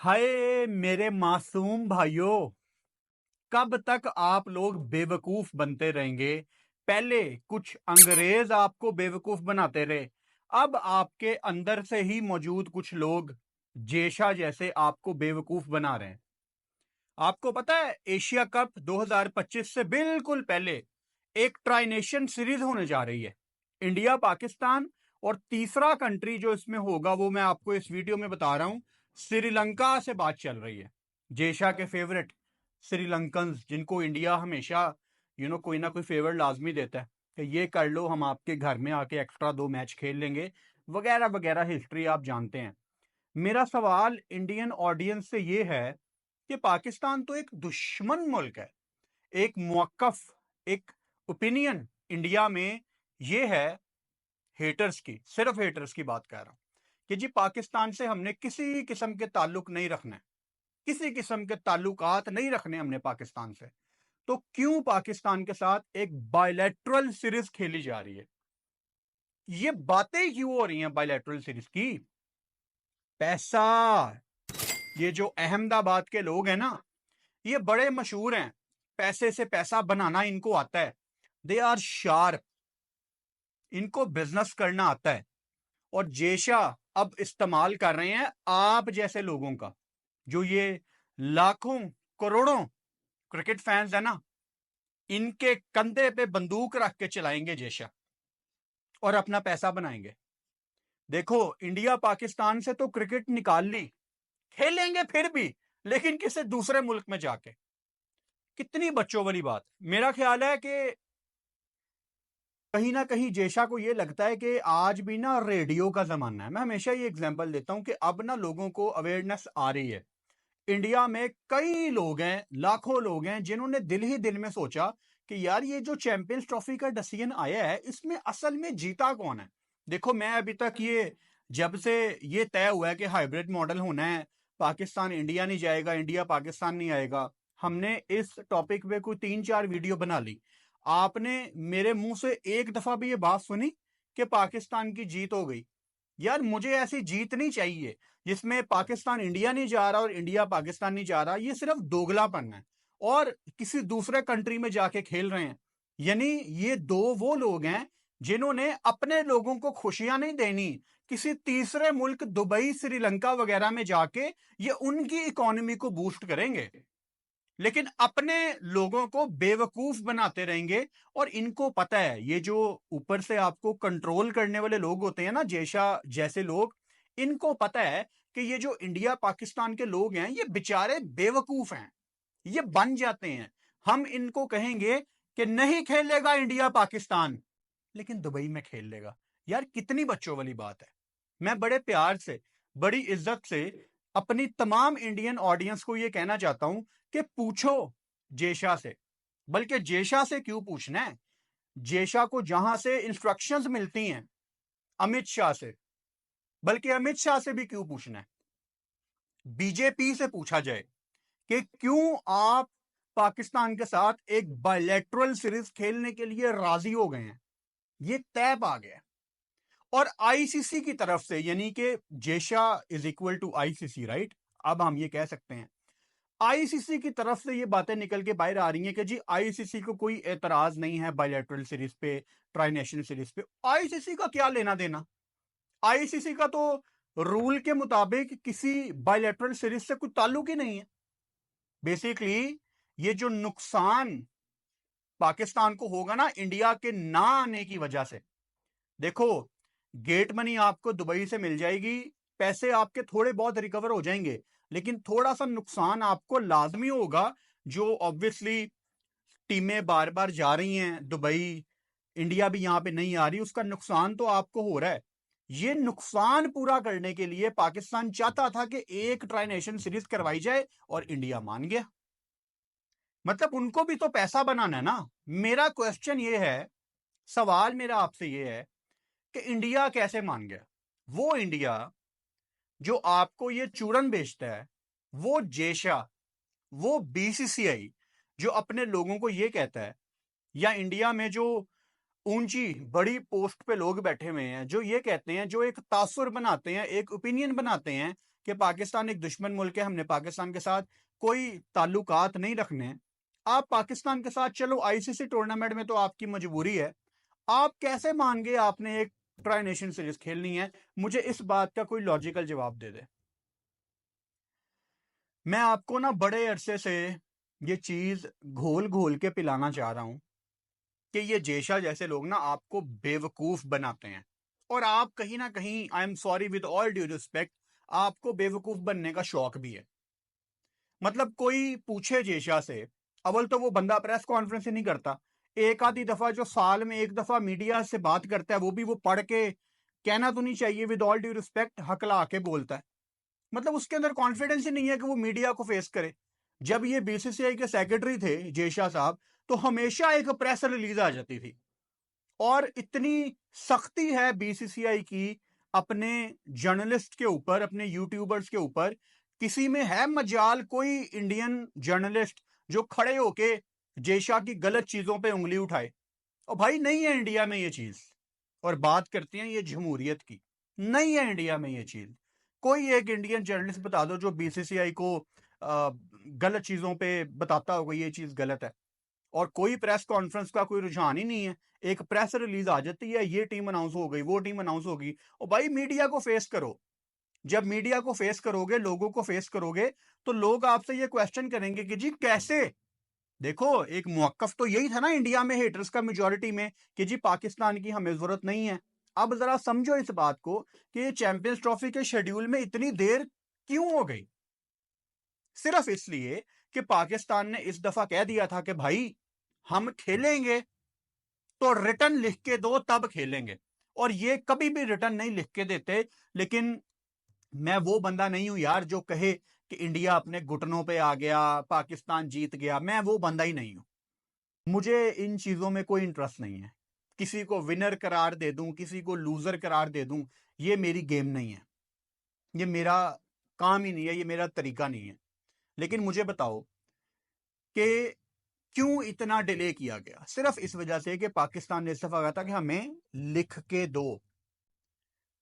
हाय मेरे मासूम भाइयों, कब तक आप लोग बेवकूफ बनते रहेंगे। पहले कुछ अंग्रेज आपको बेवकूफ बनाते रहे, अब आपके अंदर से ही मौजूद कुछ लोग जेशा जैसे आपको बेवकूफ बना रहे हैं। आपको पता है एशिया कप 2025 से बिल्कुल पहले एक ट्राई नेशन सीरीज होने जा रही है, इंडिया पाकिस्तान, और तीसरा कंट्री जो इसमें होगा वो मैं आपको इस वीडियो में बता रहा हूं। श्रीलंका से बात चल रही है। जेशा के फेवरेट श्रीलंकन जिनको इंडिया हमेशा कोई ना कोई फेवर लाजमी देता है कि ये कर लो, हम आपके घर में आके एक्स्ट्रा 2 मैच खेल लेंगे, वगैरह वगैरह हिस्ट्री आप जानते हैं। मेरा सवाल इंडियन ऑडियंस से ये है कि पाकिस्तान तो एक दुश्मन मुल्क है, एक मुवक्कफ, एक ओपिनियन इंडिया में ये है, हेटर्स की, सिर्फ हेटर्स की बात कर रहा हूं कि जी पाकिस्तान से हमने किसी किस्म के ताल्लुक नहीं रखने, किसी किस्म के ताल्लुकात नहीं रखने हमने पाकिस्तान से। तो क्यों पाकिस्तान के साथ एक बायलैटरल सीरीज खेली जा रही है? ये बातें क्यों हो रही हैं बायलैटरल सीरीज की? पैसा। ये जो अहमदाबाद के लोग हैं ना, ये बड़े मशहूर हैं, पैसे से पैसा बनाना इनको आता है। दे आर शार्प, इनको बिजनेस करना आता है। और जेशा अब इस्तेमाल कर रहे हैं आप जैसे लोगों का, जो ये लाखों करोड़ों क्रिकेट फैंस है ना, इनके कंधे पे बंदूक रख के चलाएंगे जेशा और अपना पैसा बनाएंगे। देखो, इंडिया पाकिस्तान से तो क्रिकेट निकाल ली, खेलेंगे फिर भी, लेकिन किसी दूसरे मुल्क में जाके। कितनी बच्चों वाली बात। मेरा ख्याल है कि कहीं ना कहीं जेशा को यह लगता है कि आज भी ना रेडियो का जमाना है। मैं हमेशा ये एग्जांपल देता हूं कि अब ना लोगों को अवेयरनेस आ रही है। इंडिया में कई लोग हैं, लाखों लोग हैं, जिन्होंने दिल ही दिल में सोचा कि यार ये जो चैंपियंस ट्रॉफी का डिसीजन आया है, इसमें असल में जीता कौन है। देखो, मैं अभी तक ये, जब से ये तय हुआ है कि हाइब्रिड मॉडल होना है, पाकिस्तान इंडिया नहीं जाएगा, इंडिया पाकिस्तान नहीं आएगा, हमने इस टॉपिक पे कोई 3-4 वीडियो बना ली। आपने मेरे मुंह से एक दफा भी ये बात सुनी कि पाकिस्तान की जीत हो गई? यार मुझे ऐसी जीत नहीं चाहिए जिसमें पाकिस्तान इंडिया नहीं जा रहा और इंडिया पाकिस्तान नहीं जा रहा। ये सिर्फ दोगलापन है, और किसी दूसरे कंट्री में जाके खेल रहे हैं। यानी ये दो वो लोग हैं जिन्होंने अपने लोगों को खुशियां नहीं देनी, किसी तीसरे मुल्क दुबई, श्रीलंका वगैरह में जाके ये उनकी इकोनॉमी को बूस्ट करेंगे, लेकिन अपने लोगों को बेवकूफ बनाते रहेंगे। और इनको पता है, ये जो ऊपर से आपको कंट्रोल करने वाले लोग होते हैं ना, जेशा जैसे लोग, इनको पता है कि ये जो इंडिया पाकिस्तान के लोग हैं ये बेचारे बेवकूफ हैं, ये बन जाते हैं। हम इनको कहेंगे कि नहीं खेलेगा इंडिया पाकिस्तान, लेकिन दुबई में खेल लेगा। यार कितनी बच्चों वाली बात है। मैं बड़े प्यार से, बड़ी इज्जत से अपनी तमाम इंडियन ऑडियंस को यह कहना चाहता हूं कि पूछो जेशा से। बल्कि जेशा से क्यों पूछना है, जेशा को जहां से इंस्ट्रक्शंस मिलती हैं अमित शाह से, बल्कि अमित शाह से भी क्यों पूछना है, बीजेपी से पूछा जाए कि क्यों आप पाकिस्तान के साथ एक बायलैटरल सीरीज खेलने के लिए राजी हो गए हैं। ये तय पा गया। और आईसीसी की तरफ से, यानी कि जेशा is equal to ICC, right? अब हम ये कह सकते हैं आईसीसी की तरफ से ये बातें निकल के बाहर आ रही हैं कि जी आईसीसी को कोई एतराज नहीं है बायलैटरल सीरीज पे, ट्राई नेशनल सीरीज पे। आईसीसी का क्या लेना देना? आईसीसी का तो रूल के मुताबिक किसी बायलैटरल सीरीज से कोई ताल्लुक ही नहीं है। बेसिकली ये जो नुकसान पाकिस्तान को होगा ना इंडिया के ना आने की वजह से, देखो, गेट मनी आपको दुबई से मिल जाएगी, पैसे आपके थोड़े बहुत रिकवर हो जाएंगे, लेकिन थोड़ा सा नुकसान आपको लाजमी होगा। जो ऑब्वियसली टीमें बार बार जा रही हैं दुबई, इंडिया भी यहां पे नहीं आ रही, उसका नुकसान तो आपको हो रहा है। ये नुकसान पूरा करने के लिए पाकिस्तान चाहता था कि एक ट्राई नेशन सीरीज करवाई जाए, और इंडिया मान गया। मतलब उनको भी तो पैसा बनाना है ना। मेरा क्वेश्चन ये है, सवाल मेरा आपसे ये है कि इंडिया कैसे मान गया? वो इंडिया जो आपको ये चूरन बेचता है, वो जेशा, वो बीसीसीआई जो अपने लोगों को ये कहता है, या इंडिया में जो ऊंची बड़ी पोस्ट पे लोग बैठे हुए हैं जो ये कहते हैं, जो एक तासुर बनाते हैं, एक ओपिनियन बनाते हैं कि पाकिस्तान एक दुश्मन मुल्क है, हमने पाकिस्तान के साथ कोई ताल्लुकात नहीं रखने हैं। आप पाकिस्तान के साथ चलो आईसीसी टूर्नामेंट में तो आपकी मजबूरी है, आप कैसे मान गए आपने एक ट्राई नेशन सीरीज खेलनी है? मुझे इस बात का कोई लॉजिकल जवाब दे दे। मैं आपको ना बड़े अरसे से ये चीज घोल घोल के पिलाना चाह रहा हूं कि ये जेशा जैसे लोग ना आपको बेवकूफ बनाते हैं, और आप कहीं ना कहीं, I am sorry with all due respect, आपको बेवकूफ बनने का शौक भी है। मतलब कोई पूछे जेशा से, अव्वल तो वो बंदा प्रेस कॉन्फ्रेंस ही नहीं करता, एक आधी दफा जो साल में एक दफा मीडिया से बात करता है वो भी वो पढ़ के, कहना तो नहीं चाहिए, विद ऑल ड्यू रिस्पेक्ट हकला के बोलता है। मतलब उसके अंदर कॉन्फिडेंस ही नहीं है कि वो मीडिया को फेस करे। जब ये बीसीसीआई के सेक्रेटरी थे जेशा साहब, तो हमेशा एक प्रेस रिलीज आ जाती थी, और इतनी सख्ती है बीसीसीआई की अपने जर्नलिस्ट के ऊपर, अपने यूट्यूबर्स के ऊपर, किसी में है मजाल कोई इंडियन जर्नलिस्ट जो खड़े होके जेशा की गलत चीजों पे उंगली उठाए? और भाई नहीं है इंडिया में ये चीज। और बात करते हैं ये जमहूरियत की, नहीं है इंडिया में ये चीज। कोई एक इंडियन जर्नलिस्ट बता दो जो बीसीसीआई को गलत चीजों पे बताता होगा ये चीज गलत है। और कोई प्रेस कॉन्फ्रेंस का कोई रुझान ही नहीं है, एक प्रेस रिलीज आ जाती है, ये टीम अनाउंस हो गई, वो टीम अनाउंस होगी। और भाई मीडिया को फेस करो। जब मीडिया को फेस करोगे, लोगों को फेस करोगे, तो लोग आपसे ये क्वेश्चन करेंगे कि जी कैसे। देखो, एक मौकफ तो यही था ना इंडिया में हेटर्स का मेजोरिटी में, कि जी पाकिस्तान की हमें जरूरत नहीं है। अब जरा समझो इस बात को कि चैंपियंस ट्रॉफी के शेड्यूल में इतनी देर क्यों हो गई? सिर्फ इसलिए कि पाकिस्तान ने इस दफा कह दिया था कि भाई हम खेलेंगे तो रिटर्न लिख के दो तब खेलेंगे, और ये कभी भी रिटर्न नहीं लिख के देते। लेकिन मैं वो बंदा नहीं हूं यार जो कहे कि इंडिया अपने घुटनों पे आ गया, पाकिस्तान जीत गया। मैं वो बंदा ही नहीं हूं। मुझे इन चीजों में कोई इंटरेस्ट नहीं है। किसी को विनर करार दे दूं, किसी को लूजर करार दे दूं, ये मेरी गेम नहीं है, ये मेरा काम ही नहीं है, ये मेरा तरीका नहीं है। लेकिन मुझे बताओ कि क्यों इतना डिले किया गया? सिर्फ इस वजह से कि पाकिस्तान ने इस दफा कहा था कि हमें लिख के दो।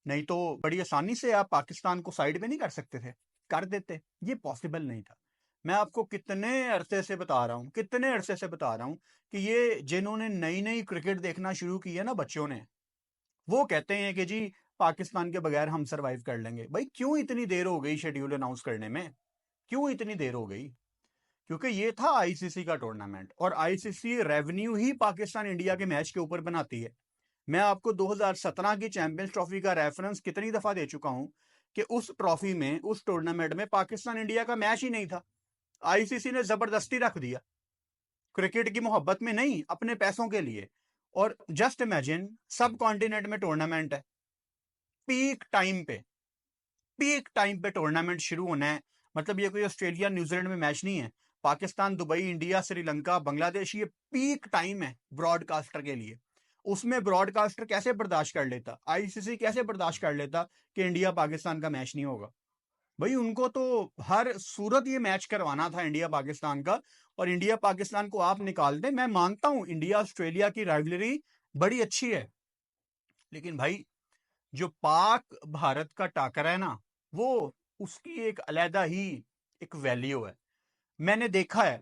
नहीं तो बड़ी आसानी से आप पाकिस्तान को साइड में नहीं कर सकते थे, कर देते। ये पॉसिबल नहीं था। मैं आपको कितने अरसे से बता रहा हूं, कितने अरसे से बता रहा हूं कि ये जिन्होंने नई नई क्रिकेट देखना शुरू की है ना बच्चों ने, वो कहते हैं कि जी पाकिस्तान के बगैर हम सरवाइव कर लेंगे। भाई क्यों इतनी देर हो गई शेड्यूल अनाउंस करने में? क्यों इतनी देर हो गई? क्योंकि ये था आईसीसी का टूर्नामेंट, और आईसीसी रेवेन्यू ही पाकिस्तान इंडिया के मैच के ऊपर बनाती है। मैं आपको 2017 की चैंपियंस ट्रॉफी का रेफरेंस कितनी दफा दे चुका हूं कि उस ट्रॉफी में, उस टूर्नामेंट में पाकिस्तान इंडिया का मैच ही नहीं था। आईसीसी ने जबरदस्ती रख दिया, क्रिकेट की मोहब्बत में नहीं, अपने पैसों के लिए। और जस्ट इमेजिन, सब कॉन्टिनेंट में टूर्नामेंट है, पीक टाइम पे, पीक टाइम पे टूर्नामेंट शुरू होना है। मतलब ये कोई ऑस्ट्रेलिया न्यूजीलैंड में मैच नहीं है। पाकिस्तान, दुबई, इंडिया, श्रीलंका, बांग्लादेश, ये पीक टाइम है ब्रॉडकास्टर के लिए। उसमें ब्रॉडकास्टर कैसे बर्दाश्त कर लेता, आईसीसी कैसे बर्दाश्त कर लेता कि इंडिया पाकिस्तान का मैच नहीं होगा? भाई उनको तो हर सूरत ये मैच करवाना था इंडिया पाकिस्तान का। और इंडिया पाकिस्तान को आप निकाल दें, मैं मानता हूं इंडिया ऑस्ट्रेलिया की राइवलरी बड़ी अच्छी है, लेकिन भाई जो पाक भारत का टाकरा है ना, वो उसकी एक अलहदा ही एक वैल्यू है। मैंने देखा है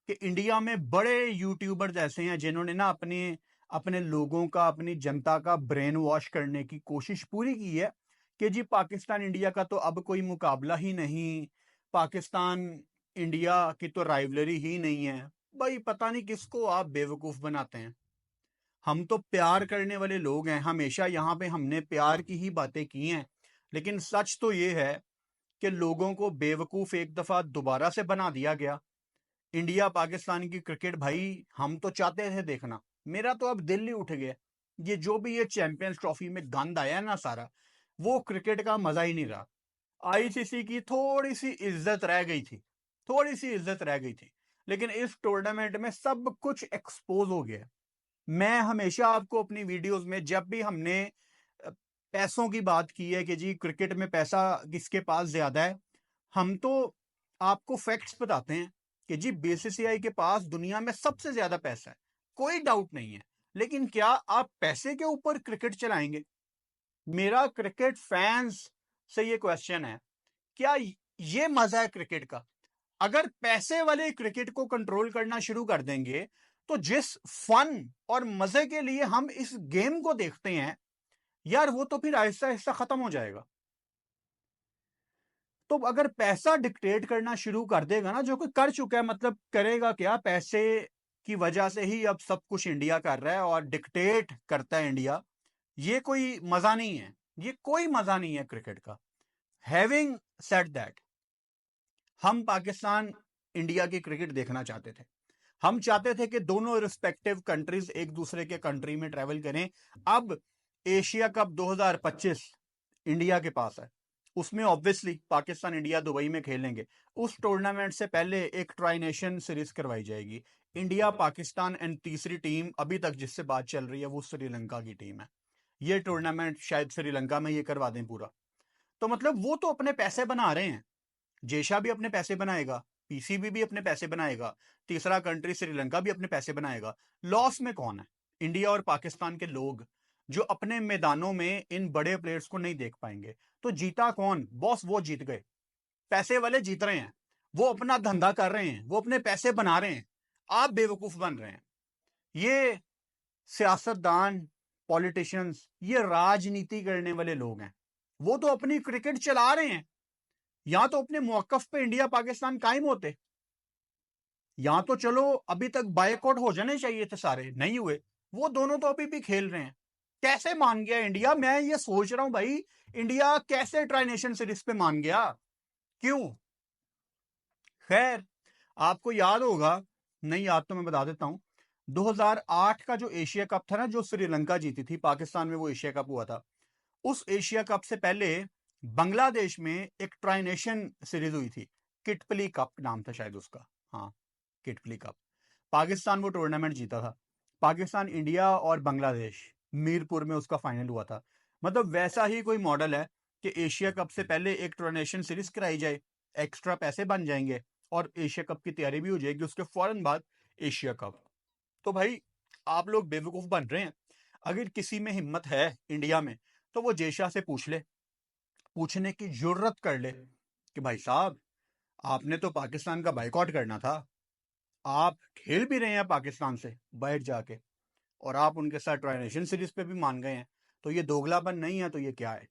कि इंडिया में बड़े यूट्यूबर्स ऐसे हैं जिन्होंने ना अपने अपने लोगों का, अपनी जनता का ब्रेन वॉश करने की कोशिश पूरी की है कि जी पाकिस्तान इंडिया का तो अब कोई मुकाबला ही नहीं, पाकिस्तान इंडिया की तो राइवलरी ही नहीं है। भाई पता नहीं किसको आप बेवकूफ बनाते हैं। हम तो प्यार करने वाले लोग हैं, हमेशा यहाँ पे हमने प्यार की ही बातें की हैं। लेकिन सच तो ये है कि लोगों को बेवकूफ एक दफा दोबारा से बना दिया गया। इंडिया पाकिस्तान की क्रिकेट भाई हम तो चाहते थे देखना, मेरा तो अब दिल ही उठ गया। ये जो भी ये चैंपियंस ट्रॉफी में गंद आया ना सारा, वो क्रिकेट का मजा ही नहीं रहा। आईसीसी की थोड़ी सी इज्जत रह गई थी, थोड़ी सी इज्जत रह गई थी, लेकिन इस टूर्नामेंट में सब कुछ एक्सपोज हो गया। मैं हमेशा आपको अपनी वीडियोस में, जब भी हमने पैसों की बात की है कि जी क्रिकेट में पैसा किसके पास ज्यादा है, हम तो आपको फैक्ट्स बताते हैं कि जी बीसीसीआई के पास दुनिया में सबसे ज्यादा पैसा है, कोई डाउट नहीं है। लेकिन क्या आप पैसे के ऊपर क्रिकेट चलाएंगे? मेरा क्रिकेट फैंस से ये क्वेश्चन है क्या ये मजा है क्रिकेट का? अगर पैसे वाले क्रिकेट को कंट्रोल करना शुरू कर देंगे तो जिस फन और मजे के लिए हम इस गेम को देखते हैं यार, वो तो फिर आहिस्ता आहिस्ता खत्म हो जाएगा। तो अगर पैसा डिक्टेट करना शुरू कर देगा ना, जो कि कर चुका है, मतलब करेगा क्या, पैसे की वजह से ही अब सब कुछ इंडिया कर रहा है और डिक्टेट करता है इंडिया। ये कोई मजा नहीं है, ये कोई मजा नहीं है क्रिकेट का। हैविंग सेड दैट, हम पाकिस्तान इंडिया की क्रिकेट देखना चाहते थे। हम चाहते थे कि दोनों रिस्पेक्टिव कंट्रीज एक दूसरे के कंट्री में ट्रेवल करें। अब एशिया कप 2025 इंडिया के पास है, उसमें ऑब्वियसली पाकिस्तान इंडिया दुबई में खेलेंगे। उस टूर्नामेंट से पहले एक ट्राई नेशन सीरीज करवाई जाएगी, इंडिया पाकिस्तान एंड तीसरी टीम अभी तक जिससे बात चल रही है वो श्रीलंका की टीम है। ये टूर्नामेंट शायद श्रीलंका में ये करवा दें पूरा। तो मतलब वो तो अपने पैसे बना रहे हैं, जेशा भी अपने पैसे बनाएगा, पीसीबी भी अपने पैसे बनाएगा, तीसरा कंट्री श्रीलंका भी अपने पैसे बनाएगा। लॉस में कौन है? इंडिया और पाकिस्तान के लोग, जो अपने मैदानों में इन बड़े प्लेयर्स को नहीं देख पाएंगे। तो जीता कौन? बॉस वो जीत गए, पैसे वाले जीत रहे हैं, वो अपना धंधा कर रहे हैं, वो अपने पैसे बना रहे हैं, आप बेवकूफ बन रहे हैं। ये सियासतदान, पॉलिटिशियंस, ये राजनीति करने वाले लोग हैं, वो तो अपनी क्रिकेट चला रहे हैं। यहां तो अपने मौकफ पे इंडिया पाकिस्तान कायम होते, यहां तो चलो अभी तक बायकॉट हो जाने चाहिए थे, सारे नहीं हुए, वो दोनों तो अभी भी खेल रहे हैं। कैसे मान गया इंडिया? मैं ये सोच रहा हूं भाई, इंडिया कैसे ट्राई नेशन सीरीज पे मान गया? क्यों? खैर, आपको याद होगा, नहीं याद तो मैं बता देता हूं, 2008 का जो एशिया कप था ना, जो श्रीलंका जीती थी, पाकिस्तान में वो एशिया कप हुआ था। उस एशिया कप से पहले बांग्लादेश में एक ट्राई नेशन सीरीज हुई थी, किटपली कप नाम था शायद उसका। हाँ, किटपली कप। पाकिस्तान वो टूर्नामेंट जीता था। पाकिस्तान, इंडिया और बांग्लादेश, मीरपुर में उसका फाइनल हुआ था। मतलब वैसा ही कोई मॉडल है कि एशिया कप से पहले एक ट्राई नेशन सीरीज कराई जाए, एक्स्ट्रा पैसे बन जाएंगे और एशिया कप की तैयारी भी हो जाएगी, उसके फौरन बाद एशिया कप। तो भाई, आप लोग बेवकूफ बन रहे हैं। अगर किसी में हिम्मत है इंडिया में, तो वो जेशा से पूछ ले, पूछने की जरूरत कर ले कि भाई साहब, आपने तो पाकिस्तान का बाइकआउट करना था, आप खेल भी रहे हैं पाकिस्तान से बैठ जाके, और आप उनके साथ ट्राई नेशन सीरीज पे भी मान गए हैं, तो ये दोगलापन नहीं है तो ये क्या है?